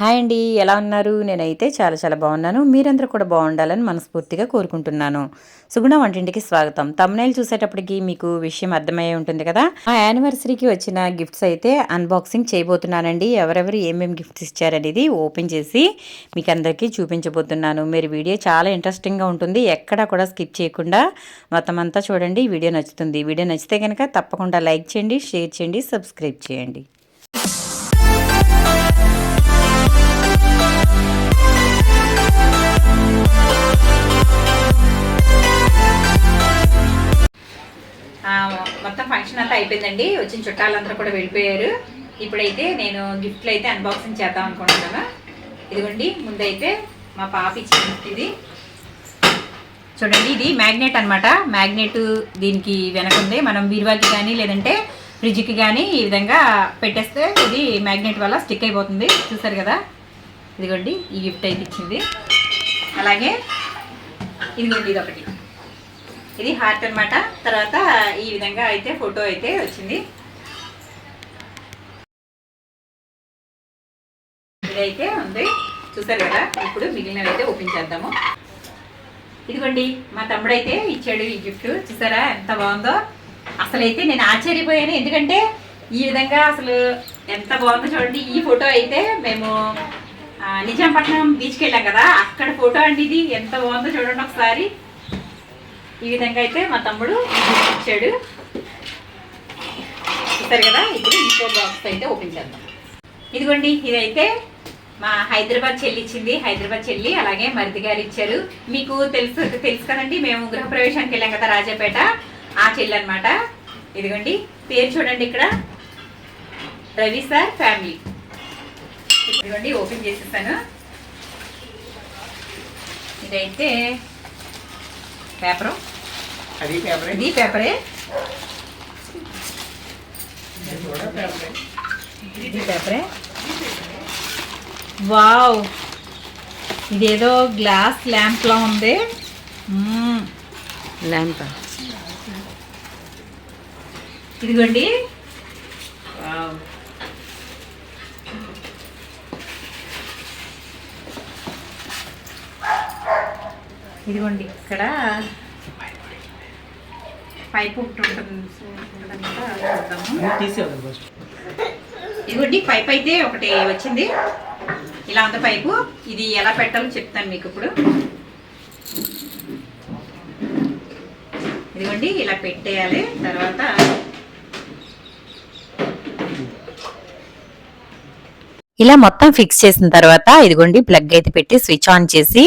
Hi అండి, ఎలా ఉన్నారు? నేనైతే చాలా బాగున్నాను. మీరందరూ కూడా బాగుండాలని మనస్ఫూర్తిగా కోరుకుంటున్నాను. సుగుణ వంటింటికి స్వాగతం. థంబ్‌నెయిల్ చూసేటప్పటికి మీకు విషయం అర్థమయ్యే ఉంటుంది కదా. ఆ యానివర్సరీకి వచ్చిన గిఫ్ట్స్ అయితే అన్బాక్సింగ్ చేయబోతున్నానండి. ఎవరెవరు ఏమేమి గిఫ్ట్స్ ఇచ్చారనేది ఓపెన్ చేసి మీకు అందరికీ చూపించబోతున్నాను. మీరు వీడియో చాలా ఇంట్రెస్టింగ్గా ఉంటుంది. ఎక్కడా కూడా స్కిప్ చేయకుండా మొత్తం అంతా చూడండి. వీడియో నచ్చుతుంది. వీడియో నచ్చితే కనుక తప్పకుండా లైక్ చేయండి, షేర్ చేయండి, సబ్స్క్రైబ్ చేయండి. మొత్తం ఫంక్షన్ అంతా అయిపోయిందండి. వచ్చిన చుట్టాలందరూ కూడా వెళ్ళిపోయారు. ఇప్పుడైతే నేను గిఫ్ట్లు అయితే అన్బాక్సింగ్ చేద్దాం అనుకుంటున్నాను. ఇదిగోండి, ముందైతే మా పాప ఇచ్చిన గిఫ్ట్ ఇది చూడండి. ఇది మ్యాగ్నెట్ అనమాట. మ్యాగ్నెట్ దీనికి వెనకుంది. మనం బీరువాకి కానీ లేదంటే ఫ్రిడ్జ్కి కానీ ఈ విధంగా పెట్టేస్తే ఇది మ్యాగ్నెట్ వల్ల స్టిక్ అయిపోతుంది. చూసారు కదా, ఇదిగోండి ఈ గిఫ్ట్ అయితే ఇచ్చింది. అలాగే ఇదిగోండి, ఇదొకటి, ఇది హార్ట్ అనమాట. తర్వాత ఈ విధంగా అయితే ఫోటో అయితే వచ్చింది. ఇదైతే ఉంది, చూసారు కదా. ఇప్పుడు మిగిలినవి అయితే ఓపెన్ చేద్దాము. ఇదిగోండి, మా తమ్ముడు అయితే ఇచ్చాడు ఈ గిఫ్ట్. చూసారా ఎంత బాగుందో. అసలైతే నేను ఆశ్చర్యపోయాను, ఎందుకంటే ఈ విధంగా అసలు ఎంత బాగుందో చూడండి. ఈ ఫోటో అయితే మేము నిజాంపట్నం బీచ్కి వెళ్ళాం కదా, అక్కడ ఫోటో అండి. ఇది ఎంత బాగుందో చూడండి ఒకసారి. ఈ విధంగా అయితే మా తమ్ముడు ఇచ్చాడు, చూసారు కదా. ఇప్పుడు ఇంకో బాక్స్ అయితే ఓపెన్ చేద్దాం. ఇదిగోండి, ఇదైతే మా హైదరాబాద్ చెల్లి ఇచ్చింది. హైదరాబాద్ చెల్లి, అలాగే మరిది గారు ఇచ్చారు. మీకు తెలుసు కదండి, మేము గృహప్రవేశానికి వెళ్ళాం కదా రాజాపేట, ఆ చెల్లి అనమాట. ఇదిగోండి, పేరు చూడండి ఇక్కడ, రవి సార్ ఫ్యామిలీ. ఇదిగోండి, ఓపెన్ చేసేసాను. ఇదైతే పేపరు, ఇది పేపరే, ఇది పేపరే. వావ్, ఇదేదో గ్లాస్ ల్యాంప్ లా ఉంది. ల్యాంప్ ఇదిగోండి. వావ్, ఇదిగోండి ఇక్కడ పైప్ ఒకటి ఉంటుంది. ఇదిగోండి, పైప్ అయితే ఒకటి వచ్చింది. ఇలా ఉంది పైపు. ఇది ఎలా పెట్టాలో చెప్తాను మీకు ఇప్పుడు. ఇదిగోండి, ఇలా పెట్టేయాలి. తర్వాత ఇలా మొత్తం ఫిక్స్ చేసిన తర్వాత ఇదిగోండి ప్లగ్ అయితే పెట్టి స్విచ్ ఆన్ చేసి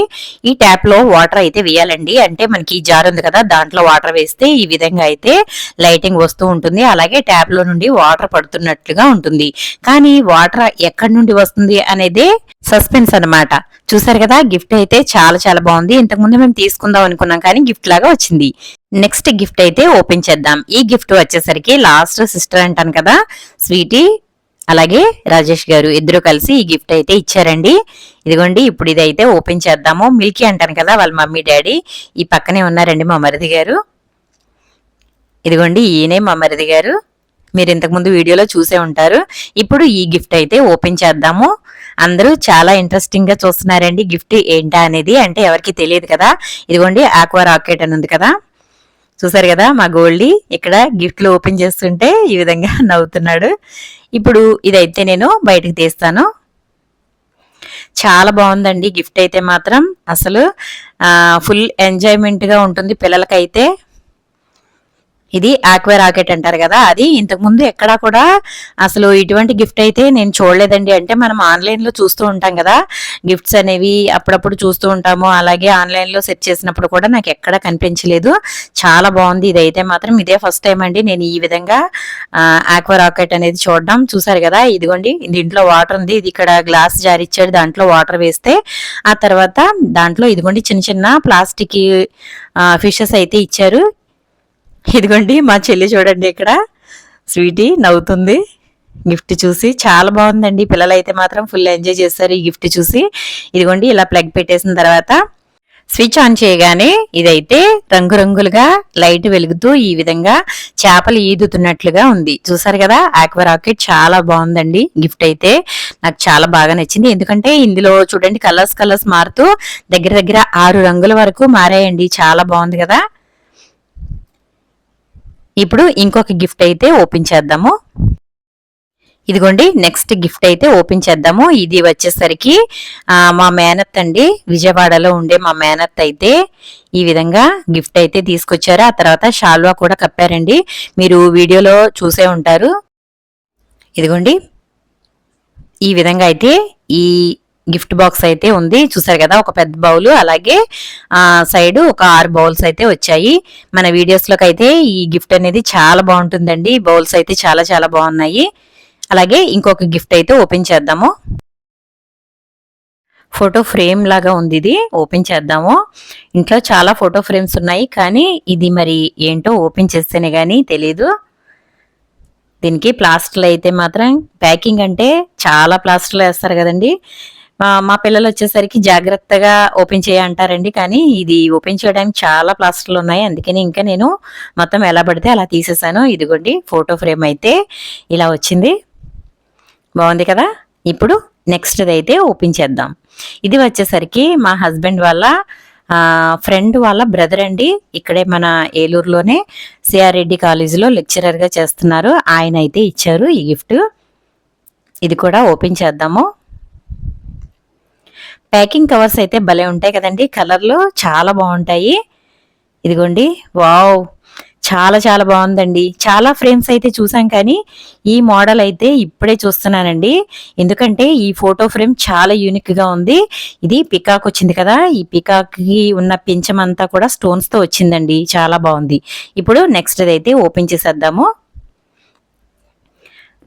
ఈ ట్యాప్ లో వాటర్ అయితే వేయాలండి. అంటే మనకి జార్ ఉంది కదా, దాంట్లో వాటర్ వేస్తే ఈ విధంగా అయితే లైటింగ్ వస్తూ ఉంటుంది. అలాగే ట్యాప్ లో నుండి వాటర్ పడుతున్నట్లుగా ఉంటుంది. కానీ వాటర్ ఎక్కడి నుండి వస్తుంది అనేది సస్పెన్స్ అన్నమాట. చూసారు కదా, గిఫ్ట్ అయితే చాలా బాగుంది. ఇంతకుముందు మేము తీసుకుందాం అనుకున్నాం కానీ గిఫ్ట్ లాగా వచ్చింది. నెక్స్ట్ గిఫ్ట్ అయితే ఓపెన్ చేద్దాం. ఈ గిఫ్ట్ వచ్చేసరికి లాస్ట్ సిస్టర్ అంటాను కదా, స్వీటీ అలాగే రాజేష్ గారు ఇద్దరు కలిసి ఈ గిఫ్ట్ అయితే ఇచ్చారండి. ఇదిగోండి, ఇప్పుడు ఇదైతే ఓపెన్ చేద్దాము. మిల్కీ అంటాను కదా, వాళ్ళ మమ్మీ డాడీ ఈ పక్కనే ఉన్నారండి మా మరిది గారు. ఇదిగోండి, ఈయనే మా మరిది గారు. మీరు ఇంతకుముందు వీడియోలో చూసే ఉంటారు. ఇప్పుడు ఈ గిఫ్ట్ అయితే ఓపెన్ చేద్దాము. అందరూ చాలా ఇంట్రెస్టింగ్ గా చూస్తున్నారండి గిఫ్ట్ ఏంటా అనేది. అంటే ఎవరికి తెలియదు కదా. ఇదిగోండి, ఆక్వా రాకెట్ అని ఉంది కదా, చూసారు కదా. మా గోల్డీ ఇక్కడ గిఫ్ట్లు ఓపెన్ చేస్తుంటే ఈ విధంగా నవ్వుతున్నాడు. ఇప్పుడు ఇదైతే నేను బయటకు తీస్తాను. చాలా బాగుందండి గిఫ్ట్ అయితే మాత్రం. అసలు ఫుల్ ఎంజాయ్మెంట్ గా ఉంటుంది పిల్లలకైతే. ఇది ఆక్వా రాకెట్ అంటారు కదా, అది ఇంతకుముందు ఎక్కడా కూడా అసలు ఇటువంటి గిఫ్ట్ అయితే నేను చూడలేదండి. అంటే మనం ఆన్లైన్లో చూస్తూ ఉంటాం కదా గిఫ్ట్స్ అనేవి, అప్పుడప్పుడు చూస్తూ ఉంటాము. అలాగే ఆన్లైన్లో సెర్చ్ చేసినప్పుడు కూడా నాకు ఎక్కడా కనిపించలేదు. చాలా బాగుంది. ఇదైతే మాత్రం ఇదే ఫస్ట్ టైం అండి నేను ఈ విధంగా ఆక్వా రాకెట్ అనేది చూడడం. చూసారు కదా, ఇదిగోండి దీంట్లో వాటర్ ఉంది. ఇది ఇక్కడ గ్లాస్ జార్ ఇచ్చాడు, దాంట్లో వాటర్ వేస్తే ఆ తర్వాత దాంట్లో ఇదిగోండి చిన్న ప్లాస్టిక్ ఫిషెస్ అయితే ఇచ్చారు. ఇదిగోండి మా చెల్లి చూడండి, ఇక్కడ స్వీటీ నవ్వుతుంది గిఫ్ట్ చూసి. చాలా బాగుందండి. పిల్లలు అయితే మాత్రం ఫుల్ ఎంజాయ్ చేస్తారు ఈ గిఫ్ట్ చూసి. ఇదిగోండి, ఇలా ప్లగ్ పెట్టేసిన తర్వాత స్విచ్ ఆన్ చేయగానే ఇదైతే రంగురంగులుగా లైట్ వెలుగుతూ ఈ విధంగా చేపలు ఈదుతున్నట్లుగా ఉంది. చూసారు కదా, ఆక్వా రాకెట్ చాలా బాగుందండి. గిఫ్ట్ అయితే నాకు చాలా బాగా నచ్చింది. ఎందుకంటే ఇందులో చూడండి కలర్స్ మారుతూ దగ్గర దగ్గర 6 రంగుల వరకు మారాయండి. చాలా బాగుంది కదా. ఇప్పుడు ఇంకొక గిఫ్ట్ అయితే ఓపెన్ చేద్దాము. ఇదిగోండి నెక్స్ట్ గిఫ్ట్ అయితే ఓపెన్ చేద్దాము. ఇది వచ్చేసరికి మా మేనత్ అండి, విజయవాడలో ఉండే మా మేనత్ అయితే ఈ విధంగా గిఫ్ట్ అయితే తీసుకొచ్చారు. ఆ తర్వాత షాల్వా కూడా కప్పారండి, మీరు వీడియోలో చూసే ఉంటారు. ఇదిగోండి ఈ విధంగా అయితే ఈ గిఫ్ట్ బాక్స్ అయితే ఉంది. చూసారు కదా, ఒక పెద్ద బౌల్, అలాగే సైడ్ ఒక 6 బౌల్స్ అయితే వచ్చాయి. మన వీడియోస్ లోకి అయితే ఈ గిఫ్ట్ అనేది చాలా బాగుంటుందండి. బౌల్స్ అయితే చాలా చాలా బాగున్నాయి. అలాగే ఇంకొక గిఫ్ట్ అయితే ఓపెన్ చేద్దాము. ఫోటో ఫ్రేమ్ లాగా ఉంది, ఇది ఓపెన్ చేద్దాము. ఇంట్లో చాలా ఫోటో ఫ్రేమ్స్ ఉన్నాయి, కానీ ఇది మరి ఏంటో ఓపెన్ చేస్తేనే కానీ తెలీదు. దీనికి ప్లాస్టర్లు అయితే మాత్రం ప్యాకింగ్ అంటే చాలా ప్లాస్టర్లు వేస్తారు కదండి. మా పిల్లలు వచ్చేసరికి జాగ్రత్తగా ఓపెన్ చేయంటారండి, కానీ ఇది ఓపెన్ చేయడానికి చాలా ప్లాస్టర్లు ఉన్నాయి. అందుకని ఇంకా నేను మొత్తం ఎలా పడితే అలా తీసేసాను. ఇదిగోండి ఫోటో ఫ్రేమ్ అయితే ఇలా వచ్చింది, బాగుంది కదా. ఇప్పుడు నెక్స్ట్ అయితే ఓపెన్ చేద్దాం. ఇది వచ్చేసరికి మా హస్బెండ్ వాళ్ళ ఫ్రెండ్ వాళ్ళ బ్రదర్ అండి. ఇక్కడే మన ఏలూరులోనే సిఆర్ రెడ్డి కాలేజీలో లెక్చరర్గా చేస్తున్నారు. ఆయన అయితే ఇచ్చారు ఈ గిఫ్ట్. ఇది కూడా ఓపెన్ చేద్దాము. ప్యాకింగ్ కవర్స్ అయితే భలే ఉంటాయి కదండి, కలర్లు చాలా బాగుంటాయి. ఇదిగోండి, వావ్, చాలా చాలా బాగుందండి. చాలా ఫ్రేమ్స్ అయితే చూసాం, కానీ ఈ మోడల్ అయితే ఇప్పుడే చూస్తున్నానండి. ఎందుకంటే ఈ ఫోటో ఫ్రేమ్ చాలా యూనిక్ గా ఉంది. ఇది పికాక్ వచ్చింది కదా, ఈ పికాక్ కి ఉన్న పించమంతా కూడా స్టోన్స్ తో వచ్చిందండి, చాలా బాగుంది. ఇప్పుడు నెక్స్ట్ అయితే ఓపెన్ చేసేద్దాము.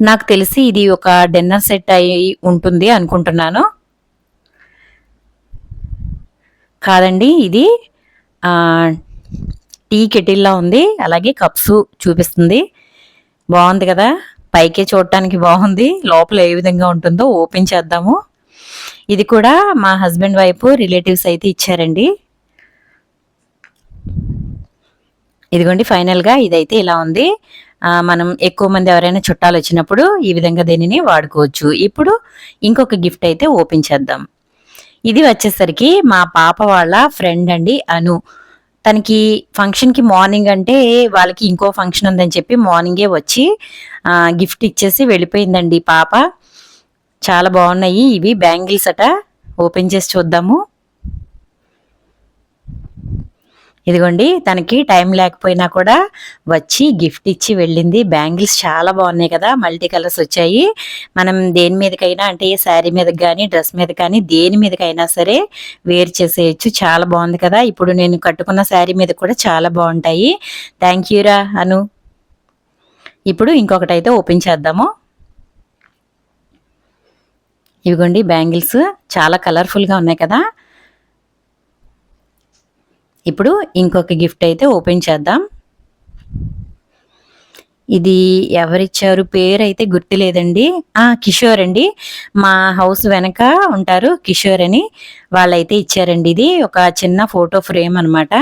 నాకు తెలిసి ఇది ఒక డిన్నర్ సెట్ అయి ఉంటుంది అనుకుంటున్నాను. కాదండి, ఇది టీ కెటిల్లా ఉంది, అలాగే కప్స్ చూపిస్తుంది. బాగుంది కదా, పైకే చూడటానికి బాగుంది. లోపల ఏ విధంగా ఉంటుందో ఓపెన్ చేద్దాము. ఇది కూడా మా హస్బెండ్ వైపు రిలేటివ్స్ అయితే ఇచ్చారండి. ఇదిగోండి ఫైనల్గా ఇదైతే ఇలా ఉంది. మనం ఎక్కువ మంది ఎవరైనా చుట్టాలు వచ్చినప్పుడు ఈ విధంగా దీనిని వాడుకోవచ్చు. ఇప్పుడు ఇంకొక గిఫ్ట్ అయితే ఓపెన్ చేద్దాం. ఇది వచ్చేసరికి మా పాప వాళ్ళ ఫ్రెండ్ అండి, అను. తనకి ఫంక్షన్కి మార్నింగ్ అంటే వాళ్ళకి ఇంకో ఫంక్షన్ ఉందని చెప్పి మార్నింగే వచ్చి గిఫ్ట్ ఇచ్చేసి వెళ్ళిపోయిందండి పాప. చాలా బాగున్నాయి ఇవి బ్యాంగిల్స్ అట. ఓపెన్ చేసి చూద్దాము. ఇదిగోండి, తనకి టైం లేకపోయినా కూడా వచ్చి గిఫ్ట్ ఇచ్చి వెళ్ళింది. బ్యాంగిల్స్ చాలా బాగున్నాయి కదా, మల్టీ కలర్స్ వచ్చాయి. మనం దేని మీదకైనా అంటే శారీ మీద కానీ డ్రెస్ మీద కానీ దేని మీదకైనా సరే వేర్ చేసేయచ్చు. చాలా బాగుంది కదా. ఇప్పుడు నేను కట్టుకున్న శారీ మీద కూడా చాలా బాగుంటాయి. థ్యాంక్ యూ రా అను. ఇప్పుడు ఇంకొకటి అయితే ఓపెన్ చేద్దాము. ఇవిగోండి బ్యాంగిల్స్ చాలా కలర్ఫుల్గా ఉన్నాయి కదా. ఇప్పుడు ఇంకొక గిఫ్ట్ అయితే ఓపెన్ చేద్దాం. ఇది ఎవరిచ్చారు పేరు అయితే గుర్తులేదండి. కిషోర్ అండి, మా హౌస్ వెనక ఉంటారు కిషోర్ అని, వాళ్ళైతే ఇచ్చారండి. ఇది ఒక చిన్న ఫోటో ఫ్రేమ్ అనమాట.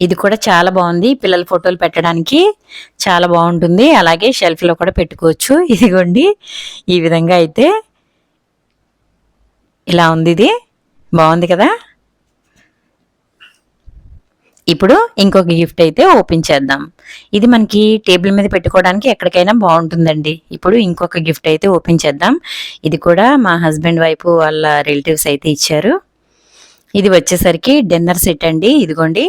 ఇది కూడా చాలా బాగుంది, పిల్లల ఫోటోలు పెట్టడానికి చాలా బాగుంటుంది. అలాగే షెల్ఫ్లో కూడా పెట్టుకోవచ్చు. ఇదిగోండి ఈ విధంగా అయితే ఇలా ఉంది, ఇది బాగుంది కదా. ఇప్పుడు ఇంకొక గిఫ్ట్ అయితే ఓపెన్ చేద్దాం. ఇది మనకి టేబుల్ మీద పెట్టుకోవడానికి ఎక్కడికైనా బాగుంటుందండి. ఇప్పుడు ఇంకొక గిఫ్ట్ అయితే ఓపెన్ చేద్దాం. ఇది కూడా మా హస్బెండ్ వైపు వాళ్ళ రిలేటివ్స్ అయితే ఇచ్చారు. ఇది వచ్చేసరికి డిన్నర్ సెట్ అండి. ఇదిగోండి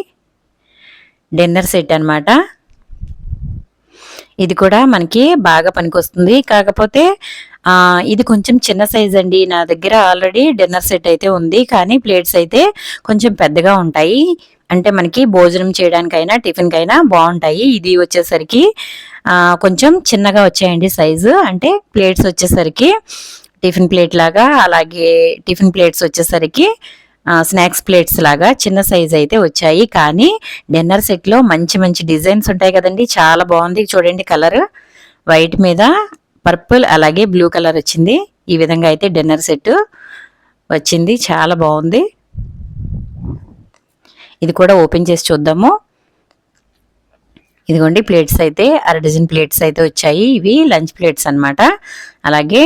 డిన్నర్ సెట్ అనమాట. ఇది కూడా మనకి బాగా పనికొస్తుంది. కాకపోతే ఇది కొంచెం చిన్న సైజ్ అండి. నా దగ్గర ఆల్రెడీ డిన్నర్ సెట్ అయితే ఉంది, కానీ ప్లేట్స్ అయితే కొంచెం పెద్దగా ఉంటాయి. అంటే మనకి భోజనం చేయడానికైనా టిఫిన్కైనా బాగుంటాయి. ఇది వచ్చేసరికి కొంచెం చిన్నగా వచ్చాయండి సైజు. అంటే ప్లేట్స్ వచ్చేసరికి టిఫిన్ ప్లేట్ లాగా, అలాగే టిఫిన్ ప్లేట్స్ వచ్చేసరికి స్నాక్స్ ప్లేట్స్ లాగా చిన్న సైజ్ అయితే వచ్చాయి. కానీ డిన్నర్ సెట్లో మంచి మంచి డిజైన్స్ ఉంటాయి కదండి, చాలా బాగుంది. చూడండి కలర్ వైట్ మీద పర్పుల్ అలాగే బ్లూ కలర్ వచ్చింది. ఈ విధంగా అయితే డిన్నర్ సెట్ వచ్చింది, చాలా బాగుంది. ఇది కూడా ఓపెన్ చేసి చూద్దాము. ఇదిగోండి ప్లేట్స్ అయితే 1/2 డజన్ ప్లేట్స్ అయితే వచ్చాయి. ఇవి లంచ్ ప్లేట్స్ అన్నమాట. అలాగే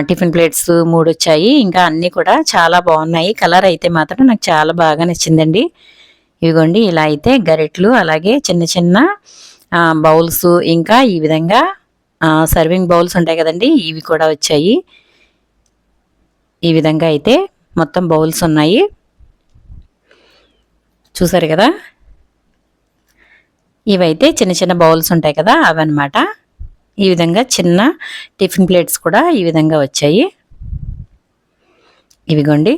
టిఫిన్ ప్లేట్స్ 3 వచ్చాయి. ఇంకా అన్నీ కూడా చాలా బాగున్నాయి. కలర్ అయితే మాత్రం నాకు చాలా బాగా నచ్చిందండి. ఇదిగోండి ఇలా అయితే గరిట్లు, అలాగే చిన్న చిన్న బౌల్స్, ఇంకా ఈ విధంగా సర్వింగ్ బౌల్స్ ఉంటాయి కదండి, ఇవి కూడా వచ్చాయి. ఈ విధంగా అయితే మొత్తం బౌల్స్ ఉన్నాయి. చూసారు కదా, ఇవైతే చిన్న చిన్న బౌల్స్ ఉంటాయి కదా, అవన్నమాట. ఈ విధంగా చిన్న టిఫిన్ ప్లేట్స్ కూడా ఈ విధంగా వచ్చాయి. ఇవిగోండి.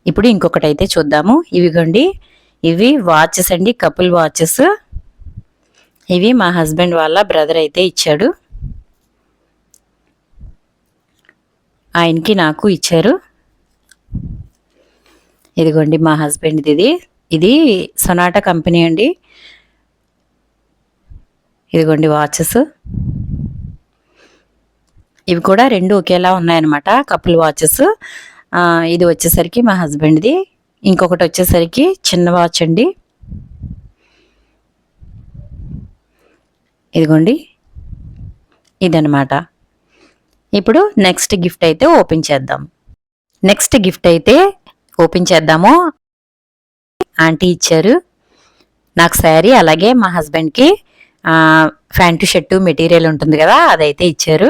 ఇప్పుడు ఇంకొకటి అయితే చూద్దాము. ఇవిగోండి, ఇవి వాచెస్ అండి, కపుల్ వాచెస్. ఇవి మా హస్బెండ్ వాళ్ళ బ్రదర్ అయితే ఇచ్చాడు. ఆయనకి నాకు ఇచ్చారు. ఇదిగోండి మా హస్బెండ్ది. ఇది సొనాటా కంపెనీ అండి. ఇదిగోండి వాచెస్. ఇవి కూడా 2 ఒకేలా ఉన్నాయన్నమాట, కపుల్ వాచెస్. ఇది వచ్చేసరికి మా హస్బెండ్ది. ఇంకొకటి వచ్చేసరికి చిన్న వాచ్ అండి. ఇదిగోండి, ఇదనమాట. ఇప్పుడు నెక్స్ట్ గిఫ్ట్ అయితే ఓపెన్ చేద్దాం. నెక్స్ట్ గిఫ్ట్ అయితే ఓపెన్ చేద్దాము. ఆంటీ ఇచ్చారు నాకు శారీ, అలాగే మా హస్బెండ్కి ప్యాంటు షర్టు మెటీరియల్ ఉంటుంది కదా, అదైతే ఇచ్చారు.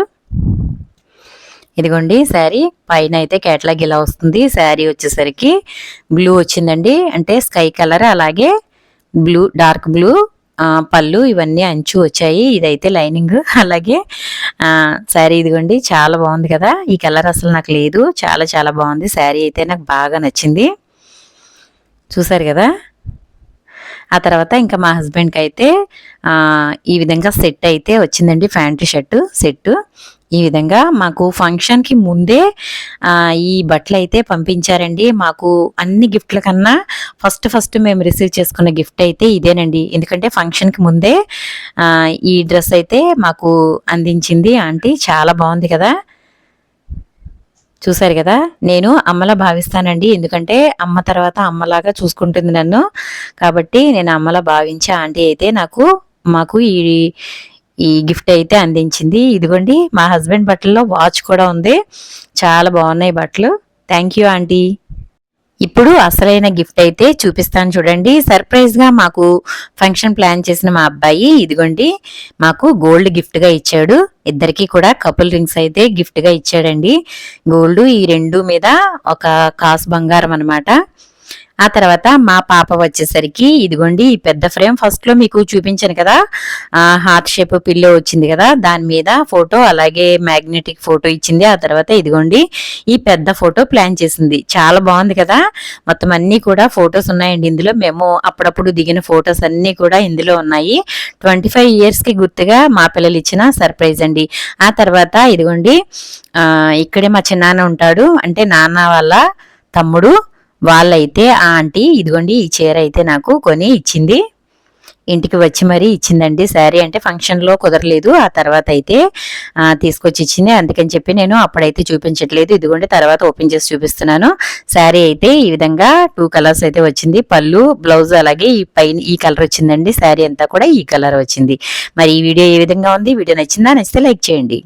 ఇదిగోండి శారీ. పైన అయితే కేటలాగ్ ఇలా వస్తుంది. శారీ వచ్చేసరికి బ్లూ వచ్చిందండి, అంటే స్కై కలర్, అలాగే బ్లూ, డార్క్ బ్లూ పళ్ళు, ఇవన్నీ అంచు వచ్చాయి. ఇదైతే లైనింగ్. అలాగే శారీ ఇదిగోండి, చాలా బాగుంది కదా. ఈ కలర్ అసలు నాకు లేదు, చాలా చాలా బాగుంది. శారీ అయితే నాకు బాగా నచ్చింది. చూసారు కదా. ఆ తర్వాత ఇంకా మా హస్బెండ్కి అయితే ఈ విధంగా సెట్ అయితే వచ్చిందండి, ప్యాంటు షర్టు సెట్. ఈ విధంగా మాకు ఫంక్షన్కి ముందే ఈ బట్టలు అయితే పంపించారండి. మాకు అన్ని గిఫ్ట్ల కన్నా ఫస్ట్ మేము రిసీవ్ చేసుకున్న గిఫ్ట్ అయితే ఇదేనండి. ఎందుకంటే ఫంక్షన్కి ముందే ఈ డ్రెస్ అయితే మాకు అందించింది ఆంటీ. చాలా బాగుంది కదా. చూసారు కదా, నేను అమ్మలా భావిస్తానండి. ఎందుకంటే అమ్మ తర్వాత అమ్మలాగా చూసుకుంటుంది నన్ను, కాబట్టి నేను అమ్మలా భావించే ఆంటీ అయితే మాకు ఈ గిఫ్ట్ అయితే అందించింది. ఇదిగోండి మా హస్బెండ్ బట్టల్లో వాచ్ కూడా ఉంది. చాలా బాగున్నాయి బట్టలు. Thank you aunty. ఇప్పుడు అసలైన గిఫ్ట్ అయితే చూపిస్తాను చూడండి. సర్ప్రైజ్ గా మాకు ఫంక్షన్ ప్లాన్ చేసిన మా అబ్బాయి ఇదిగోండి మాకు గోల్డ్ గిఫ్ట్ గా ఇచ్చాడు. ఇద్దరికి కూడా కపుల్ రింగ్స్ అయితే గిఫ్ట్ గా ఇచ్చాడండి. గోల్డ్, ఈ 2 మీద ఒక కాసు బంగారం అన్నమాట. ఆ తర్వాత మా పాప వచ్చేసరికి ఇదిగోండి ఈ పెద్ద ఫ్రేమ్, ఫస్ట్ లో మీకు చూపించాను కదా, హార్ట్ షేప్ పిల్లో వచ్చింది కదా, దాని మీద ఫోటో, అలాగే మ్యాగ్నెటిక్ ఫోటో ఇచ్చింది. ఆ తర్వాత ఇదిగోండి ఈ పెద్ద ఫోటో ప్లాన్ చేసింది. చాలా బాగుంది కదా. మొత్తం అన్ని కూడా ఫొటోస్ ఉన్నాయండి ఇందులో. మేము అప్పుడప్పుడు దిగిన ఫొటోస్ అన్ని కూడా ఇందులో ఉన్నాయి. 25 years కి గుర్తుగా మా పిల్లలు ఇచ్చిన సర్ప్రైజ్ అండి. ఆ తర్వాత ఇదిగోండి ఇక్కడే మా చిన్నాన్న ఉంటాడు, అంటే నాన్న వాళ్ళ తమ్ముడు వాళ్ళైతే ఆంటీ ఇదిగోండి ఈ చీర అయితే నాకు కొని ఇచ్చింది. ఇంటికి వచ్చి మరీ ఇచ్చిందండి. శారీ అంటే ఫంక్షన్లో కుదరలేదు, ఆ తర్వాత అయితే తీసుకొచ్చి ఇచ్చింది. అందుకని చెప్పి నేను అప్పుడైతే చూపించట్లేదు. ఇదిగోండి తర్వాత ఓపెన్ చేసి చూపిస్తున్నాను. శారీ అయితే ఈ విధంగా 2 కలర్స్ అయితే వచ్చింది. పళ్ళు, బ్లౌజ్, అలాగే ఈ పైన ఈ కలర్ వచ్చిందండి. శారీ అంతా కూడా ఈ కలర్ వచ్చింది. మరి ఈ వీడియో ఏ విధంగా ఉంది? వీడియో నచ్చిందా? నచ్చితే లైక్ చేయండి.